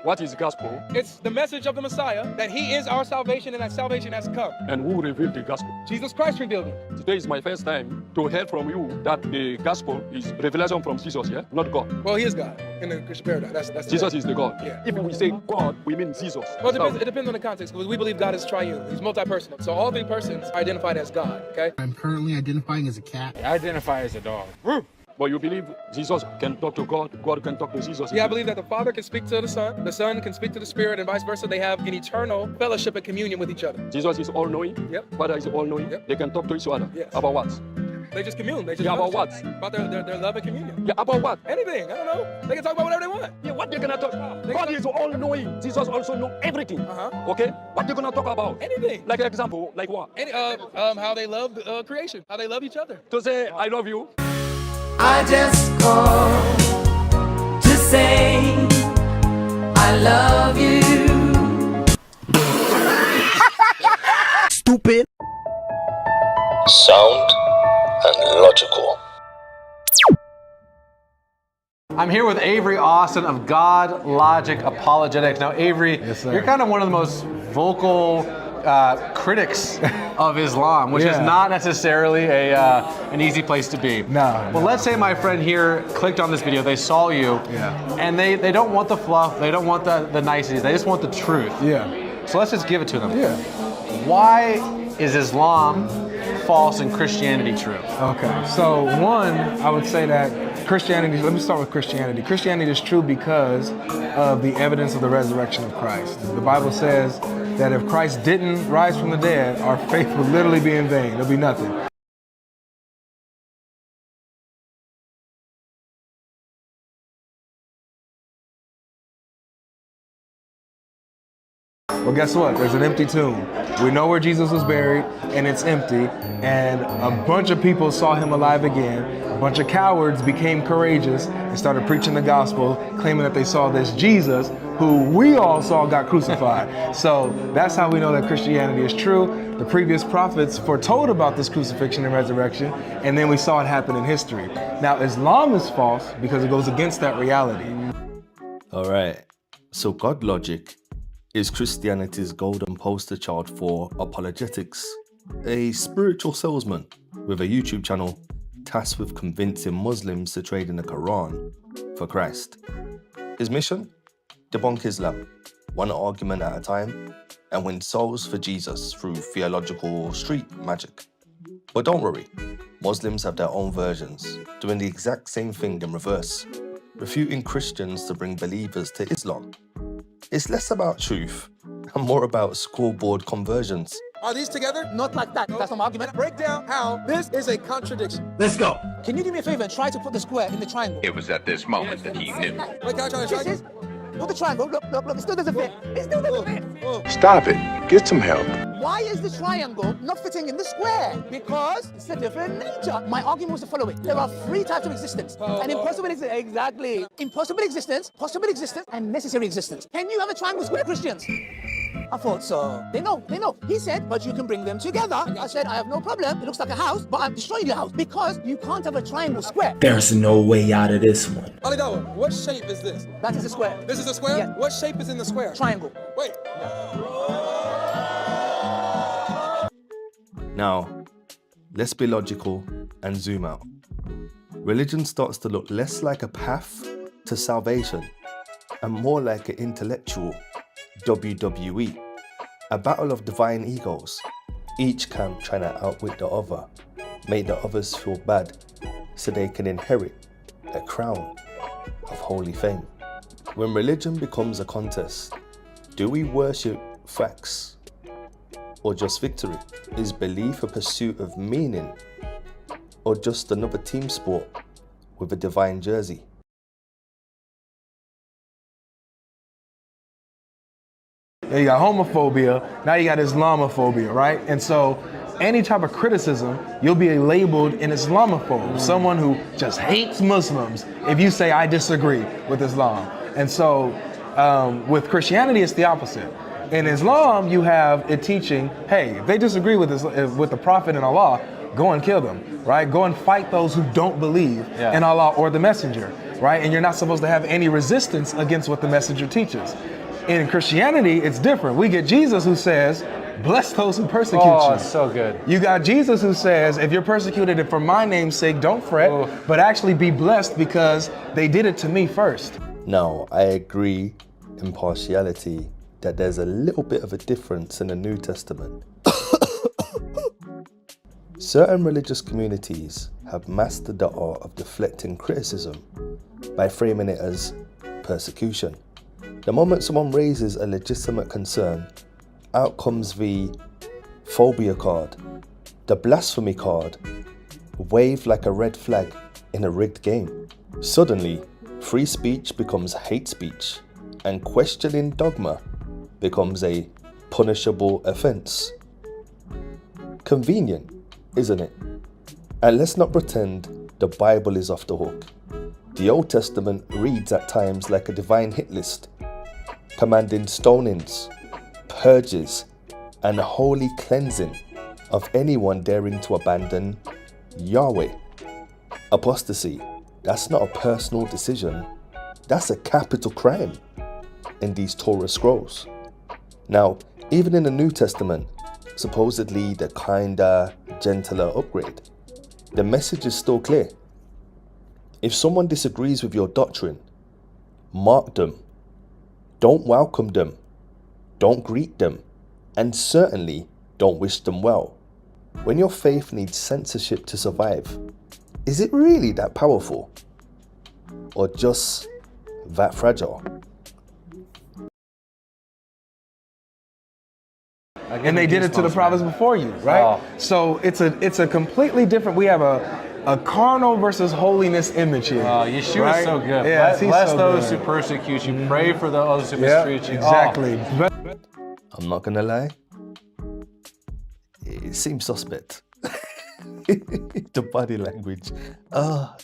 What is gospel? It's the message of the Messiah, that he is our salvation and that salvation has come. And who revealed the gospel? Jesus Christ revealed it. Today is my first time to hear from you that the gospel is revelation from Jesus, yeah? Not God. Well, he is God in the Christian paradigm. That's Jesus is the God. Yeah. If we say God, we mean Jesus. Well, it depends on the context, because we believe God is triune. He's multi-personal. So all three persons are identified as God, okay? I'm currently identifying as a cat. I identify as a dog. But you believe Jesus can talk to God, God can talk to Jesus? Yeah, I believe that the Father can speak to the Son can speak to the Spirit, and vice versa. They have an eternal fellowship and communion with each other. Jesus is all-knowing. Yep. Father is all-knowing. Yep. They can talk to each other. Yes. About what? They just commune. They just Yeah, love about each what? other. About their love and communion. Yeah, about what? Anything. I don't know. They can talk about whatever they want. Yeah, what they're gonna talk about? God is all-knowing. Jesus also knows everything. Okay? What they're gonna talk about? Anything. Like an example, like what? How they love creation. How they love each other. To say, I love you. I just called to say I love you. Stupid. Sound and logical. I'm here with Avery Austin of God Logic Apologetics. Now, Avery, you're kind of one of the most vocal critics of Islam, which is not necessarily an easy place to be. No. But let's say my friend here clicked on this video, they saw you, and they don't want the fluff, they don't want the niceties, they just want the truth. Yeah. So let's just give it to them. Yeah. Why is Islam false and Christianity true? Okay, so one, I would say that Christianity, let me start with Christianity. Christianity is true because of the evidence of the resurrection of Christ. The Bible says that if Christ didn't rise from the dead, our faith would literally be in vain. There'll be nothing. Well, guess what? There's an empty tomb. We know where Jesus was buried, and it's empty. And a bunch of people saw him alive again. A bunch of cowards became courageous and started preaching the gospel, claiming that they saw this Jesus, who we all saw got crucified. So that's how we know that Christianity is true. The previous prophets foretold about this crucifixion and resurrection, and then we saw it happen in history. Now, Islam is false because it goes against that reality. All right, so God Logic is Christianity's golden poster child for apologetics, a spiritual salesman with a YouTube channel tasked with convincing Muslims to trade in the Quran for Christ. His mission? Debunk Islam, one argument at a time, and win souls for Jesus through theological street magic. But don't worry, Muslims have their own versions, doing the exact same thing in reverse, refuting Christians to bring believers to Islam. It's less about truth and more about scoreboard conversions. Are these together? Not like that. That's not my argument. Break down how this is a contradiction. Let's go. Can you do me a favor and try to put the square in the triangle? It was at this moment that he knew. Wait, can I try to This is, put the triangle. Look, it still doesn't fit. It still doesn't fit. Stop it. Get some help. Why is the triangle not fitting in the square? Because it's a different nature. My argument was the following. There are three types of existence. An impossible existence. Exactly. Impossible existence, possible existence, and necessary existence. Can you have a triangle square, Christians? I thought so. They know. He said, but you can bring them together. I said, I have no problem. It looks like a house, but I'm destroying your house because you can't have a triangle square. There's no way out of this one. Ali Dawah, what shape is this? That is a square. This is a square? Yeah. What shape is in the square? Triangle. Wait. Now, let's be logical and zoom out. Religion starts to look less like a path to salvation and more like an intellectual WWE, a battle of divine egos, each camp trying to outwit the other, make the others feel bad so they can inherit a crown of holy fame. When religion becomes a contest, do we worship facts or just victory? Is belief a pursuit of meaning or just another team sport with a divine jersey? You got homophobia, now you got Islamophobia, right? And so any type of criticism, you'll be labeled an Islamophobe, someone who just hates Muslims if you say I disagree with Islam. And so with Christianity, it's the opposite. In Islam, you have it teaching, hey, if they disagree with the Prophet and Allah, go and kill them, right? Go and fight those who don't believe in Allah or the Messenger. right? And you're not supposed to have any resistance against what the messenger teaches. In Christianity, it's different. We get Jesus who says, bless those who persecute you. Oh, it's so good. You got Jesus who says, if you're persecuted for my name's sake, don't fret, but actually be blessed because they did it to me first. Now, I agree in partiality that there's a little bit of a difference in the New Testament. Certain religious communities have mastered the art of deflecting criticism by framing it as persecution. The moment someone raises a legitimate concern, out comes the phobia card, the blasphemy card, waved like a red flag in a rigged game. Suddenly, free speech becomes hate speech, and questioning dogma becomes a punishable offense. Convenient, isn't it? And let's not pretend the Bible is off the hook. The Old Testament reads at times like a divine hit list, commanding stonings, purges, and holy cleansing of anyone daring to abandon Yahweh. Apostasy, that's not a personal decision, that's a capital crime in these Torah scrolls. Now, even in the New Testament, supposedly the kinder, gentler upgrade, the message is still clear. If someone disagrees with your doctrine, mark them. Don't welcome them. Don't greet them. And certainly don't wish them well. When your faith needs censorship to survive, is it really that powerful? Or just that fragile? And they did it to the prophets before you, right? Oh. So it's a completely different, we have a carnal versus holiness image here. Yeshua right? is so good. Yeah, Bless so those good. who persecute you. Pray for those who mistreat you. Exactly. I'm not gonna lie, it seems suspect. The body language,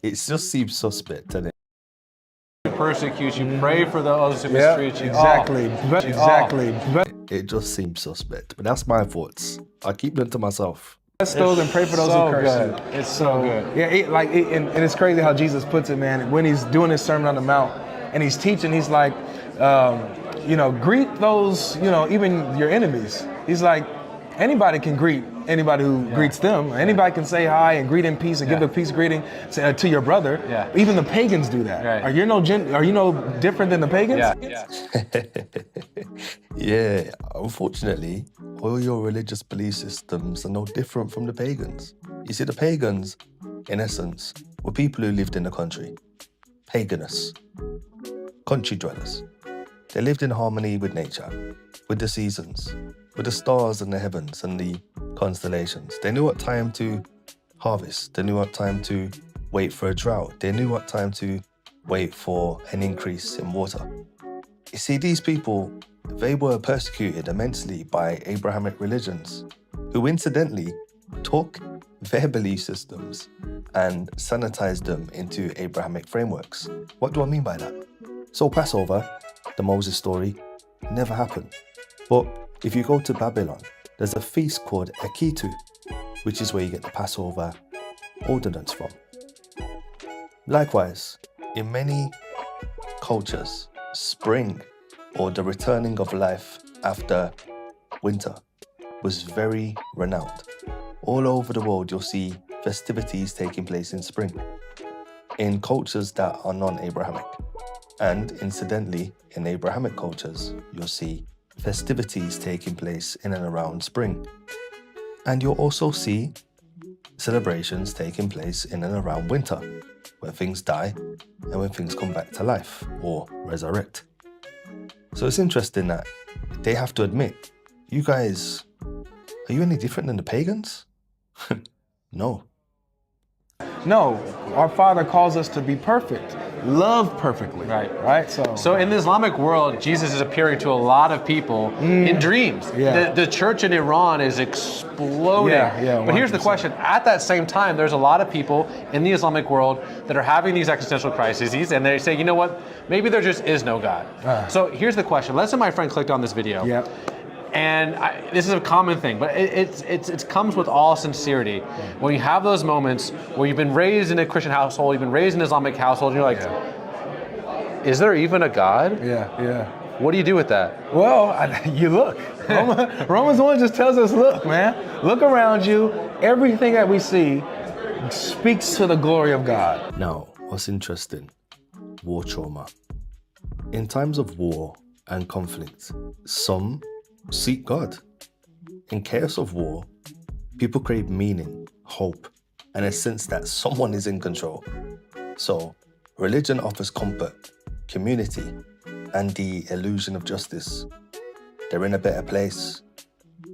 it just seems suspect, doesn't it? Persecute you. Pray for those who mistreat you. Exactly. Exactly. It just seems suspect, but that's my thoughts. I keep them to myself. Bless those and pray for those who curse you. It's so good. Yeah, and it's crazy how Jesus puts it, man. When he's doing his Sermon on the Mount and he's teaching, he's like, greet those, even your enemies. He's like, anybody can greet anybody who greets them. Anybody can say hi and greet in peace and give a peace greeting to your brother. Yeah. Even the pagans do that. Right. Are you no different than the pagans? Yeah. Yeah, unfortunately, all your religious belief systems are no different from the pagans. You see, the pagans, in essence, were people who lived in the country. Paganists. Country dwellers. They lived in harmony with nature, with the seasons, with the stars in the heavens and the constellations. They knew what time to harvest. They knew what time to wait for a drought. They knew what time to wait for an increase in water. You see, these people, they were persecuted immensely by Abrahamic religions, who incidentally took their belief systems and sanitized them into Abrahamic frameworks. What do I mean by that? So Passover, the Moses story, never happened. But if you go to Babylon, there's a feast called Akitu, which is where you get the Passover ordinance from. Likewise, in many cultures, spring, or the returning of life after winter, was very renowned. All over the world, you'll see festivities taking place in spring, in cultures that are non-Abrahamic. And incidentally, in Abrahamic cultures, you'll see festivities taking place in and around spring. And you'll also see celebrations taking place in and around winter, where things die and when things come back to life or resurrect. So it's interesting that they have to admit, you guys, are you any different than the pagans? No. No, our Father calls us to be perfect, love perfectly. Right. So in the Islamic world, Jesus is appearing to a lot of people in dreams. Yeah. The church in Iran is exploding. Yeah, but here's the 100%. question. At that same time, there's a lot of people in the Islamic world that are having these existential crises, and they say, you know what, maybe there just is no God. So here's the question. Let's say my friend clicked on this video. Yeah. And this is a common thing, but it comes with all sincerity. When you have those moments where you've been raised in a Christian household, you've been raised in an Islamic household, and you're like, is there even a God? Yeah. What do you do with that? Well, you look. Romans 1 just tells us, look, man, look around you. Everything that we see speaks to the glory of God. Now, what's interesting? War trauma. In times of war and conflict, some seek God. In chaos of war, people crave meaning, hope, and a sense that someone is in control. So, religion offers comfort, community, and the illusion of justice. They're in a better place.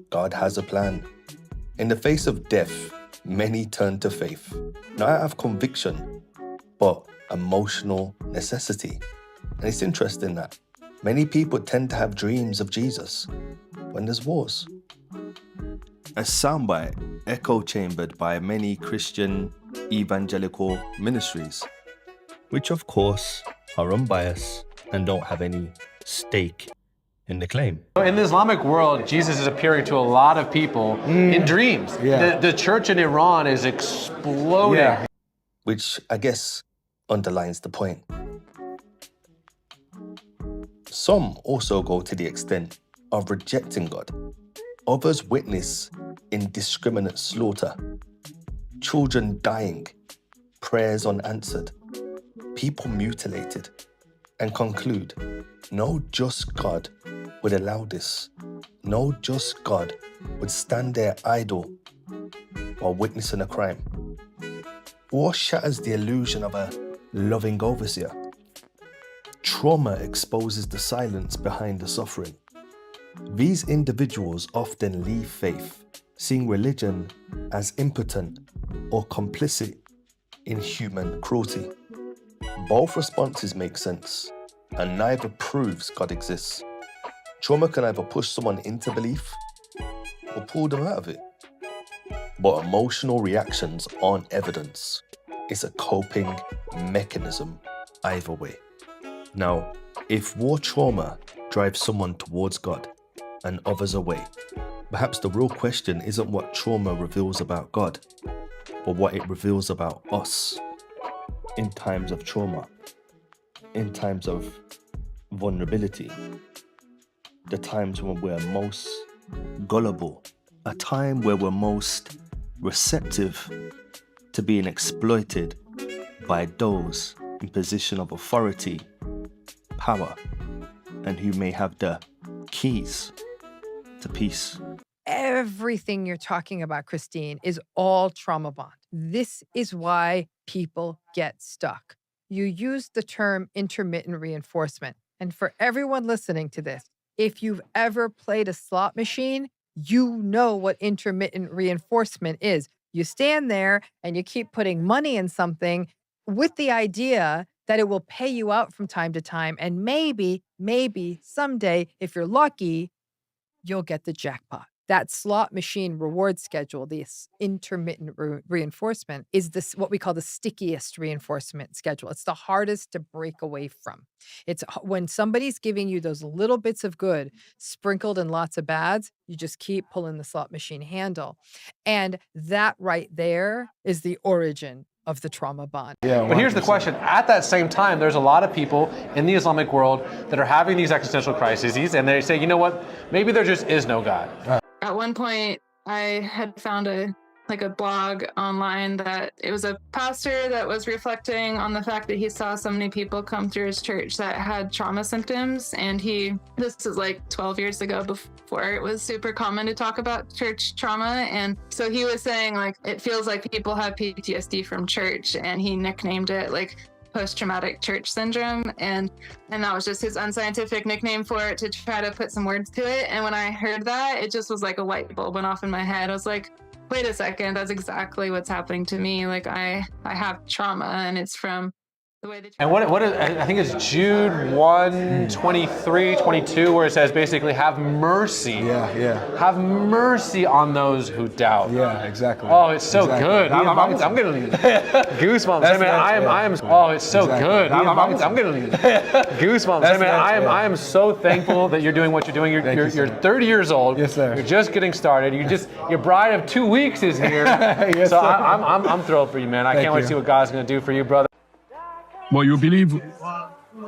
God has a plan. In the face of death, many turn to faith, not out of conviction, but emotional necessity. And it's interesting that many people tend to have dreams of Jesus when there's wars. A soundbite echo-chambered by many Christian evangelical ministries, which of course are unbiased and don't have any stake in the claim. In the Islamic world, Jesus is appearing to a lot of people in dreams. Yeah. The church in Iran is exploding. Yeah. Which I guess underlines the point. Some also go to the extent of rejecting God. Others witness indiscriminate slaughter, children dying, prayers unanswered, people mutilated, and conclude, no just God would allow this. No just God would stand there idle while witnessing a crime. War shatters the illusion of a loving overseer. Trauma exposes the silence behind the suffering. These individuals often leave faith, seeing religion as impotent or complicit in human cruelty. Both responses make sense, and neither proves God exists. Trauma can either push someone into belief or pull them out of it. But emotional reactions aren't evidence. It's a coping mechanism either way. Now, if war trauma drives someone towards God and others away, perhaps the real question isn't what trauma reveals about God, but what it reveals about us in times of trauma, in times of vulnerability, the times when we're most gullible, a time where we're most receptive to being exploited by those in position of authority, power, and who may have the keys to peace. Everything you're talking about, Christine, is all trauma bond. This is why people get stuck. You use the term intermittent reinforcement. And for everyone listening to this, if you've ever played a slot machine, you know what intermittent reinforcement is. You stand there and you keep putting money in something with the idea that it will pay you out from time to time. And maybe someday, if you're lucky, you'll get the jackpot. That slot machine reward schedule, this intermittent reinforcement, is this what we call the stickiest reinforcement schedule. It's the hardest to break away from. It's when somebody's giving you those little bits of good sprinkled in lots of bads, you just keep pulling the slot machine handle. And that right there is the origin of the trauma bond. Yeah, but here's the question. At that same time, there's a lot of people in the Islamic world that are having these existential crises, and they say, you know what, maybe there just is no God. At one point, I had found a blog online that it was a pastor that was reflecting on the fact that he saw so many people come through his church that had trauma symptoms. And this is like 12 years ago, before it was super common to talk about church trauma. And so he was saying, like, it feels like people have PTSD from church, and he nicknamed it like post-traumatic church syndrome, and that was just his unscientific nickname for it, to try to put some words to it. And when I heard that, it just was like a light bulb went off in my head. I was like, wait a second, that's exactly what's happening to me. Like I have trauma, and it's from the way that. And what is, I think it's Jude 1:23-22, where it says basically, have mercy. Yeah. Have mercy on those who doubt. Yeah, exactly. Oh, it's so good. I'm getting goosebumps. Oh, it's so good. I'm getting goosebumps. I am so thankful that you're doing what you're doing. You're 30 years old. Yes, sir. You're just getting started. Your bride of 2 weeks is here. Yes, so sir. I'm thrilled for you, man. I can't wait to see what God's going to do for you, brother. But you believe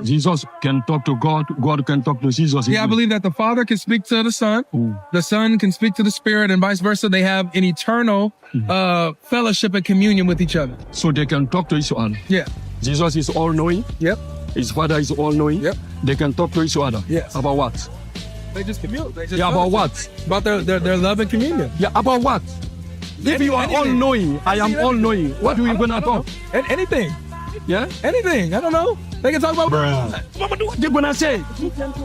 Jesus can talk to God, God can talk to Jesus. Yeah, I believe that the Father can speak to the Son can speak to the Spirit, and vice versa. They have an eternal fellowship and communion with each other. So they can talk to each other. Yeah. Jesus is all-knowing. Yep. His Father is all-knowing. Yep. They can talk to each other. Yes. About what? They just commune. They just Yeah, about what? About their love and communion. Yeah, about what? If you are all-knowing, I am all-knowing, what are we going to talk? Anything. Yeah? Anything. I don't know. They can talk about... What they're going to say?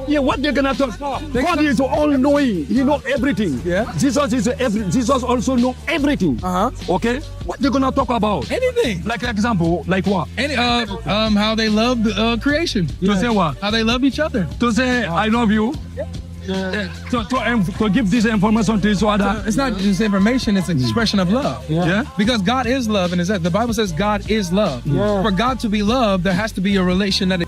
Yeah, what they're going to talk? God is all-knowing. He knows everything. Yeah. Jesus also knows everything. Okay? What they're going to talk about? Anything. Like example, like what? How they love creation. To say what? How they love each other. To say, I love you. To give this information to each other. It's not just information, it's an expression of love. Yeah. Because God is love, and the Bible says God is love. Yeah. For God to be loved, there has to be a relation that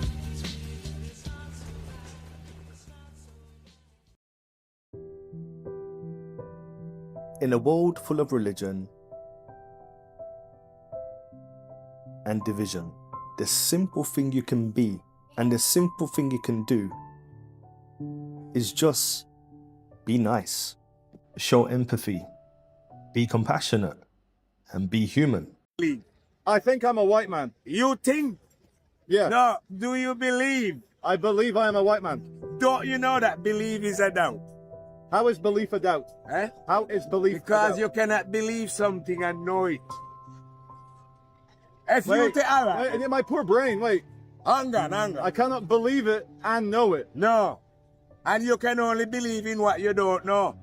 In a world full of religion and division, the simple thing you can be and the simple thing you can do is just be nice, show empathy, be compassionate, and be human. I think I'm a white man. You think? Yeah. No, do you believe? I believe I am a white man. Don't you know that belief is a doubt? How is belief a doubt? Eh? How is belief Because a doubt? you cannot believe something and know it. If Wait, you take... All right. wait, my poor brain, wait. Hang on. I cannot believe it and know it. No. And you can only believe in what you don't know.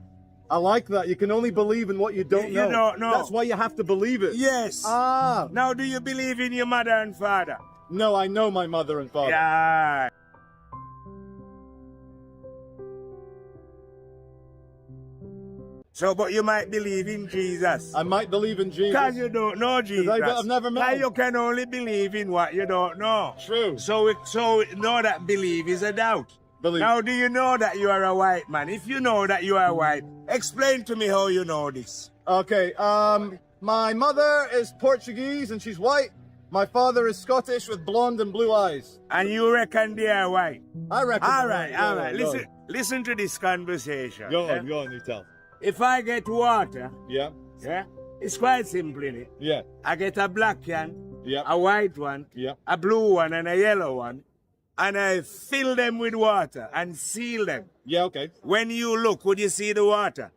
I like that. You can only believe in what you don't know. You don't know. That's why you have to believe it. Yes. Ah. Now, do you believe in your mother and father? No, I know my mother and father. Yeah. So, but you might believe in Jesus. I might believe in Jesus. Because you don't know Jesus. I've never met him. You can only believe in what you don't know. True. So know that belief is a doubt. Believe. Now, do you know that you are a white man? If you know that you are white, explain to me how you know this. Okay, my mother is Portuguese and she's white. My father is Scottish with blonde and blue eyes. And you reckon they are white? I reckon. All right. Listen to this conversation. Go on, you tell. If I get water, yeah, it's quite simple, innit? Yeah. I get a black can, yeah, a white one, yeah, a blue one, and a yellow one, and I fill them with water and seal them. Yeah, okay. When you look, would you see the water?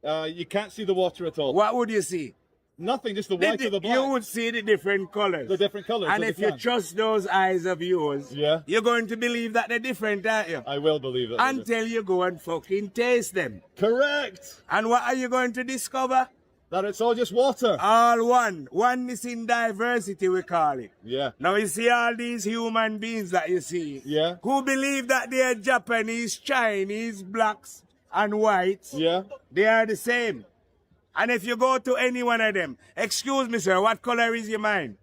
You can't see the water at all. What would you see? Nothing, just the white or the black. You would see the different colors. The different colors. And if you trust those eyes of yours, yeah, you're going to believe that they're different, aren't you? I will believe it. Until you go and fucking taste them. Correct. And what are you going to discover? That it's all just water. All one. Oneness in diversity, we call it. Yeah. Now you see all these human beings that you see. Yeah. Who believe that they are Japanese, Chinese, blacks, and whites. Yeah. They are the same. And if you go to any one of them, excuse me, sir, what color is your mind?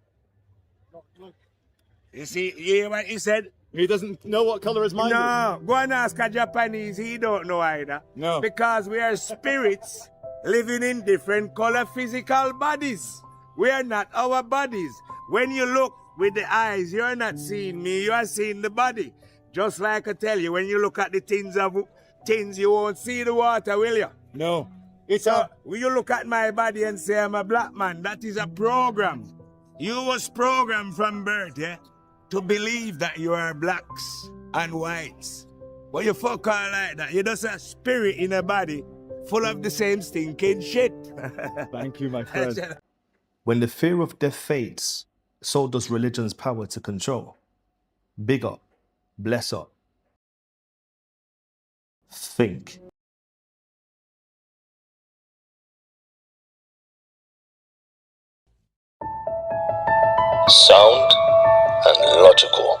You see, you hear what he said? He doesn't know what color his mind is. No, go and ask a Japanese, he don't know either. No. Because we are spirits living in different color physical bodies. We are not our bodies. When you look with the eyes, you're not seeing me, you are seeing the body. Just like I tell you, when you look at the tins, you won't see the water, will you? No. When you look at my body and say I'm a black man, that is a program. You was programmed from birth, yeah, to believe that you are blacks and whites. But you fuck all like that. You're just a spirit in a body full of the same stinking shit. Thank you, my friend. When the fear of death fades, so does religion's power to control. Big up, bless up. Think. Sound and logical.